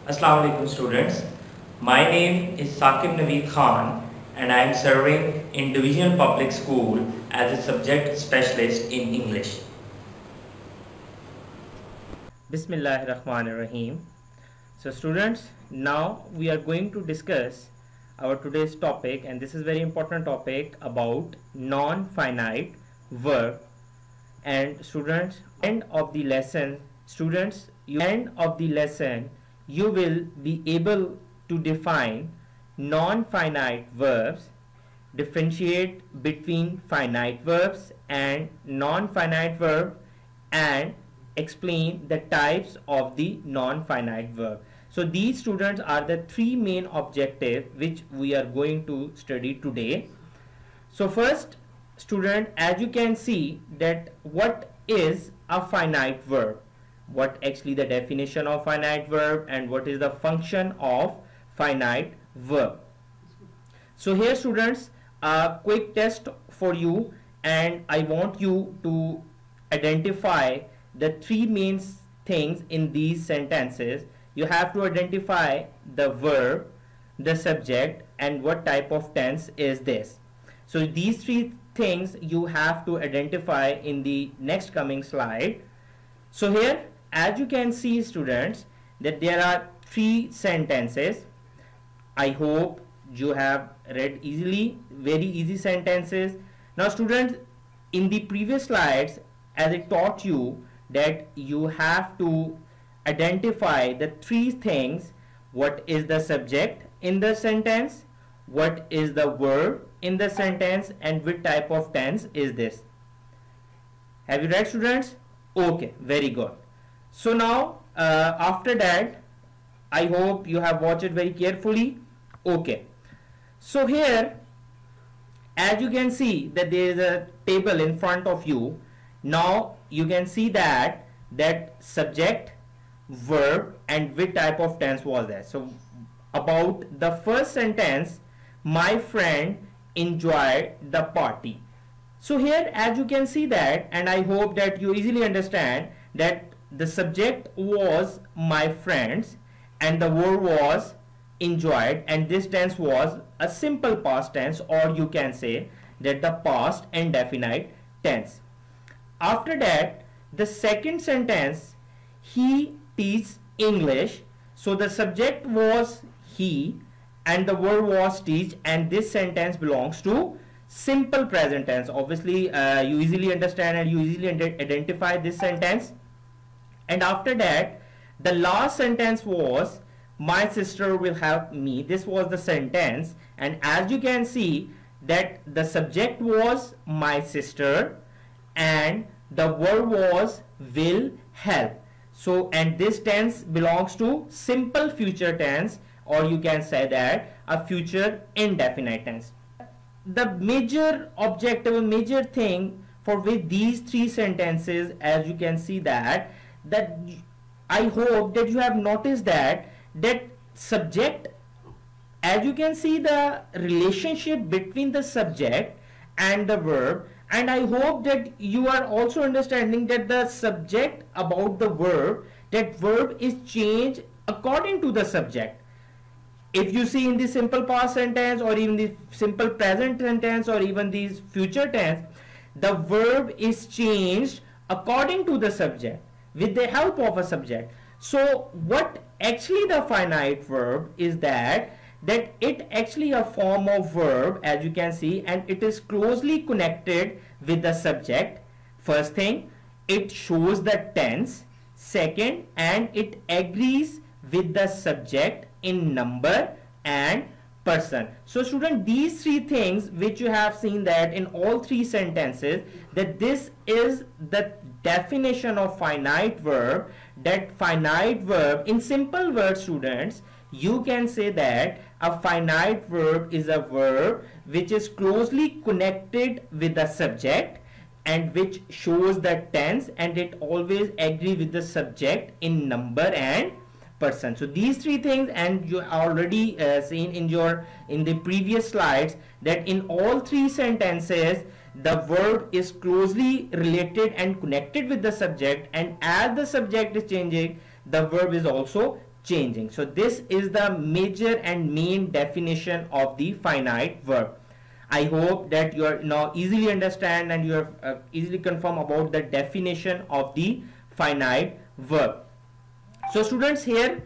Assalamu alaikum students. My name is Saqib Naveed and I am serving in Divisional Public School as a subject specialist in English. Bismillahirrahmanirrahim. So students, now we are going to discuss our today's topic, and this is very important topic about non-finite verb. And students, end of the lesson you will be able to define non-finite verbs, differentiate between finite verbs and non-finite verb, and explain the types of the non-finite verb. So these students are the three main objectives which we are going to study today. So first, student, as you can see that what is a finite verb, what actually the definition of finite verb, and what is the function of finite verb. So here students, a quick test for you, and I want you to identify the three main things in these sentences. You have to identify the verb, the subject, and what type of tense is this. So these three things you have to identify in the next coming slide. So here, as you can see students, that there are three sentences. I hope you have read easily, very easy sentences. Now students, in the previous slides, as I taught you, that you have to identify the three things: what is the subject in the sentence, what is the verb in the sentence, and which type of tense is this. Have you read, students? Okay, very good. So now after that, I hope you have watched it very carefully. Okay, so here, as you can see that there is a table in front of you. Now you can see that subject, verb, and which type of tense was that. So about the first sentence, my friend enjoyed the party. So here, as you can see that, and I hope that you easily understand that the subject was my friends and the verb was enjoyed, and this tense was a simple past tense, or you can say that the past indefinite tense. After that, the second sentence, he teaches English. So the subject was he and the verb was teach, and this sentence belongs to simple present tense. Obviously you easily understand and you easily identify this sentence. And after that, the last sentence was my sister will help me. This was the sentence, and as you can see that the subject was my sister and the verb was will help. So, and this tense belongs to simple future tense, or you can say that a future indefinite tense. The major objective, major thing for which these three sentences, as you can see that I hope that you have noticed that subject, as you can see the relationship between the subject and the verb, and I hope that you are also understanding that the subject about the verb, that verb is changed according to the subject. If you see in the simple past sentence, or even the simple present sentence, or even these future tense, the verb is changed according to the subject with the help of a subject. So what actually the finite verb is that it actually a form of verb, as you can see, and it is closely connected with the subject. First thing, it shows the tense. Second, and it agrees with the subject in number and person. So student, these three things which you have seen that in all three sentences, that this is the definition of finite verb. That finite verb, in simple words students, you can say that a finite verb is a verb which is closely connected with the subject and which shows the tense, and it always agrees with the subject in number and person. So these three things, and you already seen in the previous slides that in all three sentences the verb is closely related and connected with the subject, and as the subject is changing, the verb is also changing. So this is the major and main definition of the finite verb. I hope that you are now easily understand and you have easily confirm about the definition of the finite verb. So students, here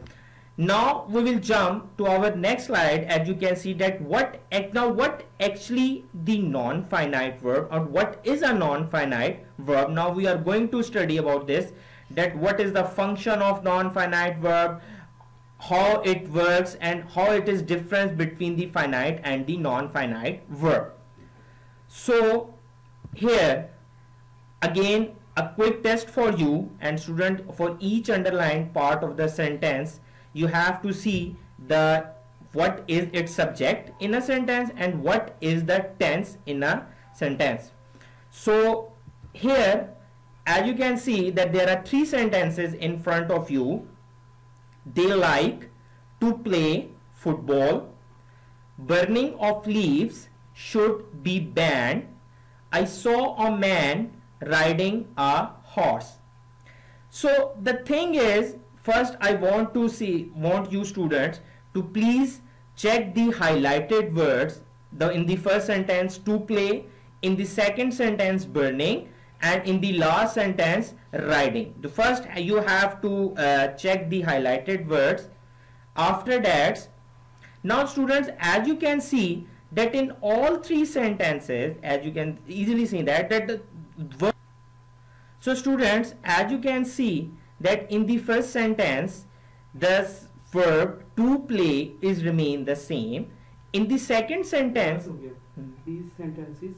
now we will jump to our next slide. As you can see that what actually the non-finite verb, or what is a non-finite verb. Now we are going to study about this, that what is the function of non-finite verb, how it works, and how it is difference between the finite and the non-finite verb. So here again a quick test for you, and student, for each underlined part of the sentence you have to see the what is its subject in a sentence and what is the tense in a sentence. So here, as you can see that there are three sentences in front of you. They like to play football. Burning of leaves should be banned. I saw a man riding a horse. So the thing is, first I want you students to please check the highlighted words. In the first sentence, to play, in the second sentence, burning, and in the last sentence, riding. The first you have to check the highlighted words. After that, now students, as you can see that in all three sentences, as you can easily see that the verb. So students, as you can see that in the first sentence the verb to play is remain the same. In the second sentence, these sentences.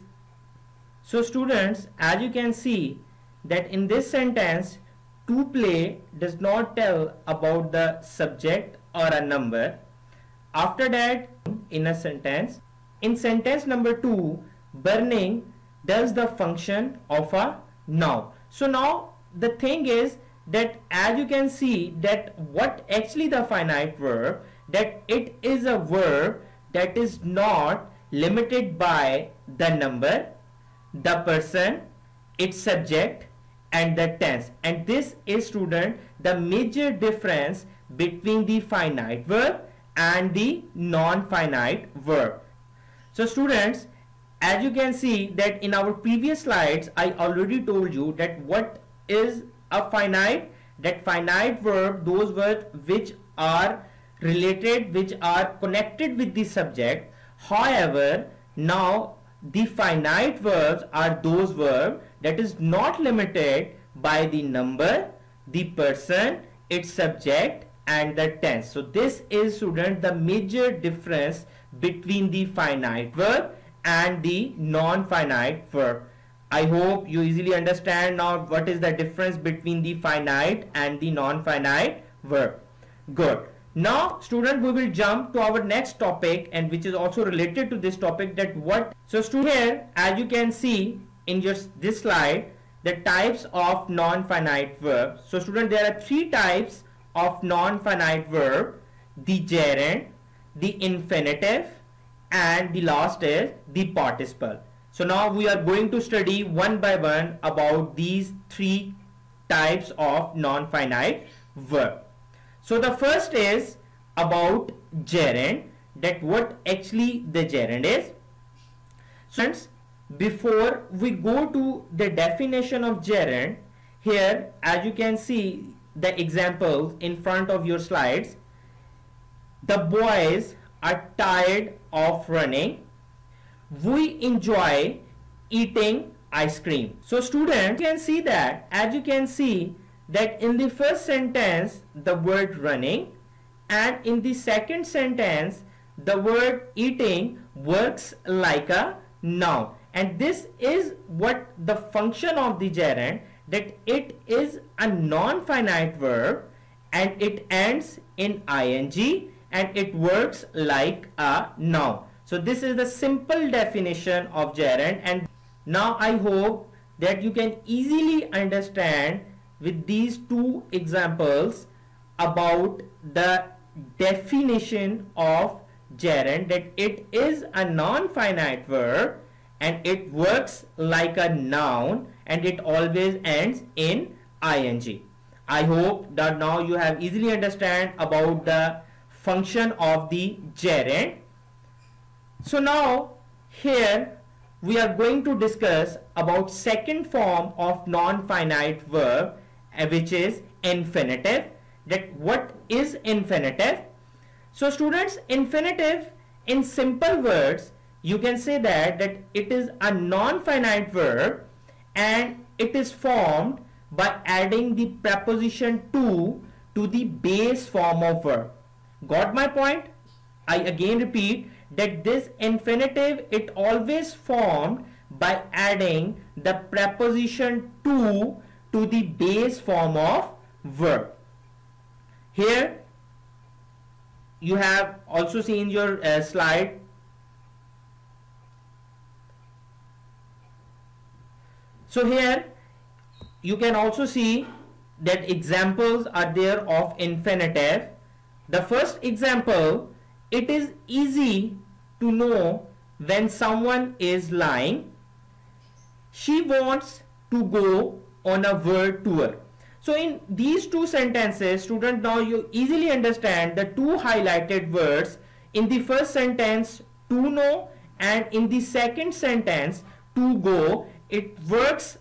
So students, as you can see that in this sentence, to play does not tell about the subject or a number. After that, in a sentence, in sentence number 2, burning does the function of a noun. So now the thing is that as you can see that what actually the finite verb, that it is a verb that is not limited by the number, the person, its subject, and the tense. And this is, student, the major difference between the finite verb and the non-finite verb. So students, as you can see that in our previous slides I already told you that what is a finite, that finite verb, those words which are related, which are connected with the subject. However, now the finite verbs are those verbs that is not limited by the number, the person, its subject, and the tense. So this is, student, the major difference between the finite verb and the non-finite verb. I hope you easily understand now what is the difference between the finite and the non-finite verb. Good. Now student, we will jump to our next topic, and which is also related to this topic, that what. So student, here as you can see in this slide, the types of non-finite verbs. So student, there are three types of non-finite verb: the gerund, the infinitive, and the last is the participle. So now we are going to study one by one about these three types of non-finite verb. So the first is about gerund, that what actually the gerund is. So before we go to the definition of gerund, here as you can see the examples in front of your slides, the boys are tired of running. We enjoy eating ice cream. So students, you can see that, as you can see that in the first sentence the word running, and in the second sentence the word eating works like a noun. And this is what the function of the gerund, that it is a non-finite verb and it ends in ing and it works like a noun. So this is the simple definition of gerund. And now I hope that you can easily understand with these two examples about the definition of gerund, that it is a non-finite verb and it works like a noun and it always ends in ing. I hope that now you have easily understand about the function of the gerund. So now here we are going to discuss about second form of non-finite verb, which is infinitive. That what is infinitive? So students, infinitive in simple words, you can say that it is a non-finite verb and it is formed by adding the preposition to the base form of verb. Got my point? I again repeat that this infinitive, it always formed by adding the preposition to the base form of verb. Here you have also seen your slide. So here you can also see that examples are there of infinitive. The first example, it is easy to know when someone is lying. She wants to go on a world tour. So in these two sentences, student, now you easily understand the two highlighted words. In the first sentence, to know, and in the second sentence, to go, it works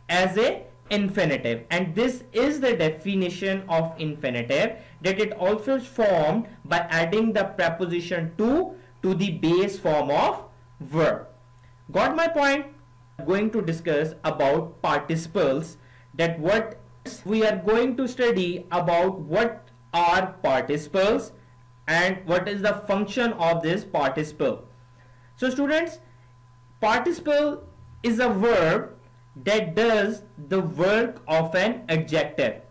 as a infinitive, and this is the definition of infinitive, that it also is formed by adding the preposition to the base form of verb. Got my point? Going to discuss about participles, that what we are going to study about what are participles and what is the function of this participle. So students, participle is a verb that does the work of an adjective.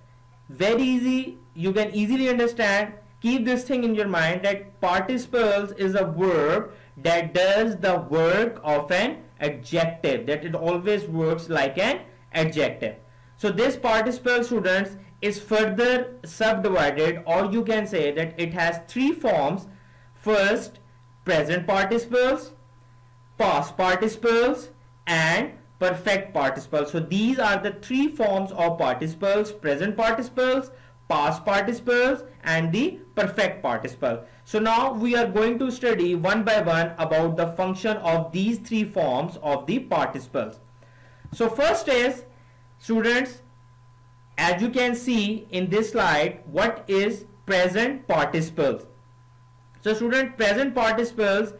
Very easy, you can easily understand. Keep this thing in your mind, that participles is a verb that does the work of an adjective, that it always works like an adjective. So this participle, students, is further subdivided, or you can say that it has three forms. First, present participles, past participles, and perfect participles. So these are the three forms of participles: present participles, past participles, and the perfect participle. So now we are going to study one by one about the function of these three forms of the participles. So first is, students, as you can see in this slide, what is present participles? So student, present participles,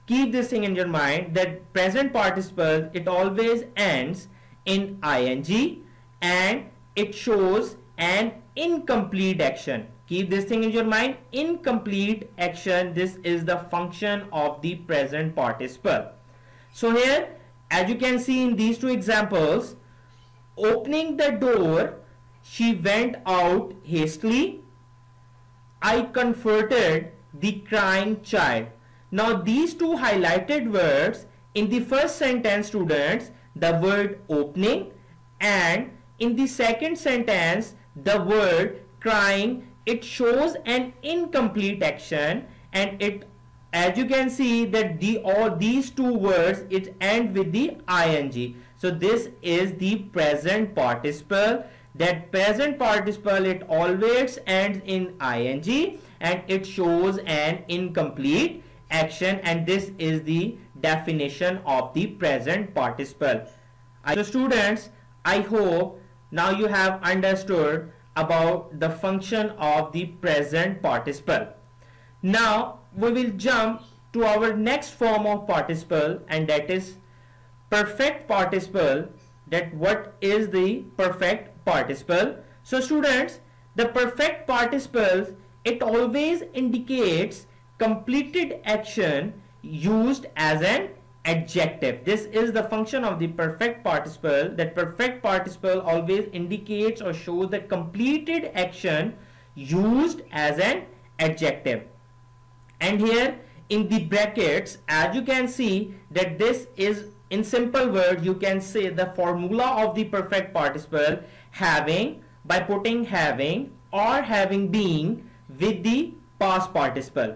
keep this thing in your mind, that present participle, it always ends in ing and it shows an incomplete action. Keep this thing in your mind, incomplete action. This is the function of the present participle. So here, as you can see in these two examples, opening the door, she went out hastily. I comforted the crying child. Now these two highlighted words, in the first sentence, students, the word opening, and in the second sentence, the word crying, it shows an incomplete action, and it, as you can see, that all these two words, it end with the ing. So this is the present participle. That present participle, it always ends in ing and it shows an incomplete action, and this is the definition of the present participle. So students, I hope now you have understood about the function of the present participle. Now we will jump to our next form of participle, and that is perfect participle. That what is the perfect participle? So students, the perfect participles, it always indicates completed action used as an adjective. This is the function of the perfect participle, that perfect participle always indicates or shows the completed action used as an adjective. And here in the brackets, as you can see, that this is, in simple words, you can say the formula of the perfect participle, having, by putting having or having been with the past participle.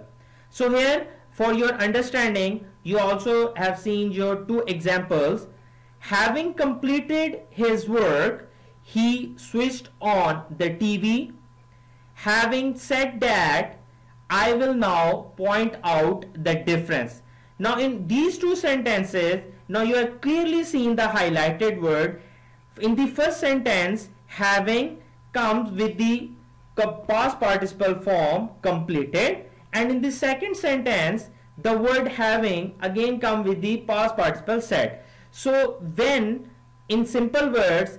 So here, for your understanding, you also have seen your two examples. Having completed his work, he switched on the TV. Having said that, I will now point out the difference. Now in these two sentences, now you have clearly seen the highlighted word. In the first sentence, having comes with the past participle form completed, and in the second sentence the word having again come with the past participle said. So when in simple words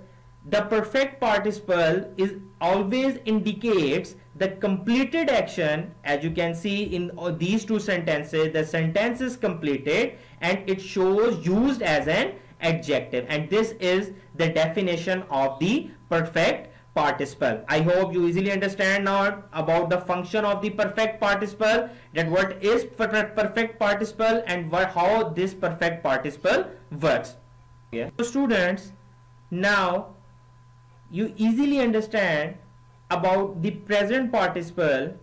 the perfect participle is always indicates the completed action. As you can see in these two sentences, the sentence is completed and it shows used as an adjective, and this is the definition of the perfect participle. I hope you easily understand now about the function of the perfect participle, that what is perfect participle and how this perfect participle works. Yeah. So students, now you easily understand about the present participle,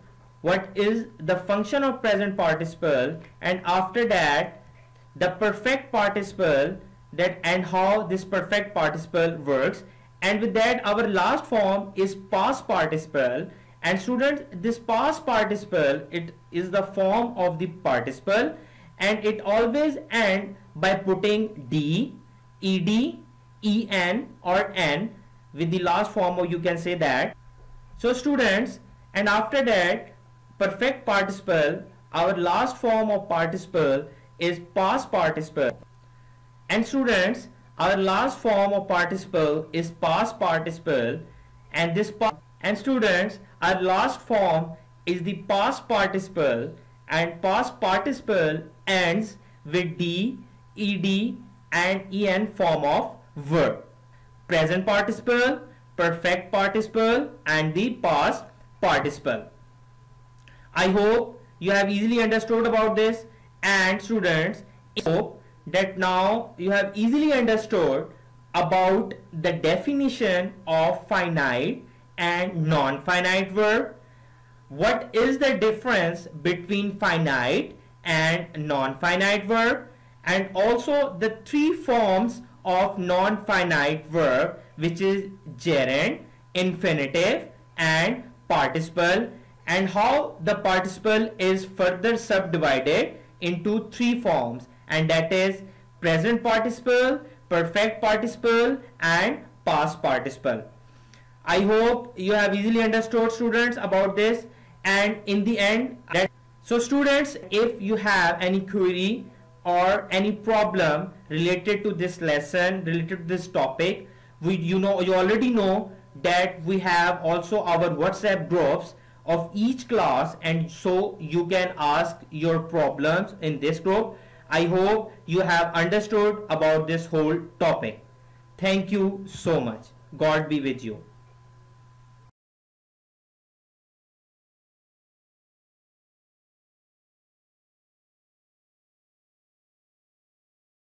what is the function of present participle, and after that the perfect participle, that and how this perfect participle works. And with that, our last form is past participle. And students, this past participle, it is the form of the participle, and it always ends by putting d, ed, en or n with the last form, or you can say that. So students, and after that perfect participle, our last form of participle is past participle. And students, our last form of participle is past participle, and students, our last form is the past participle, and past participle ends with d, ed and en form of verb. Present participle, perfect participle and the past participle. I hope you have easily understood about this, and students, I hope that now you have easily understood about the definition of finite and non-finite verb. What is the difference between finite and non-finite verb, and also the three forms of non-finite verb, which is gerund, infinitive and participle, and how the participle is further subdivided into three forms, and that is present participle, perfect participle and past participle. I hope you have easily understood, students, about this. And in the end, so students, if you have any query or any problem related to this lesson, related to this topic, you already know that we have also our WhatsApp groups of each class, and so you can ask your problems in this group. I hope you have understood about this whole topic. Thank you so much. God be with you.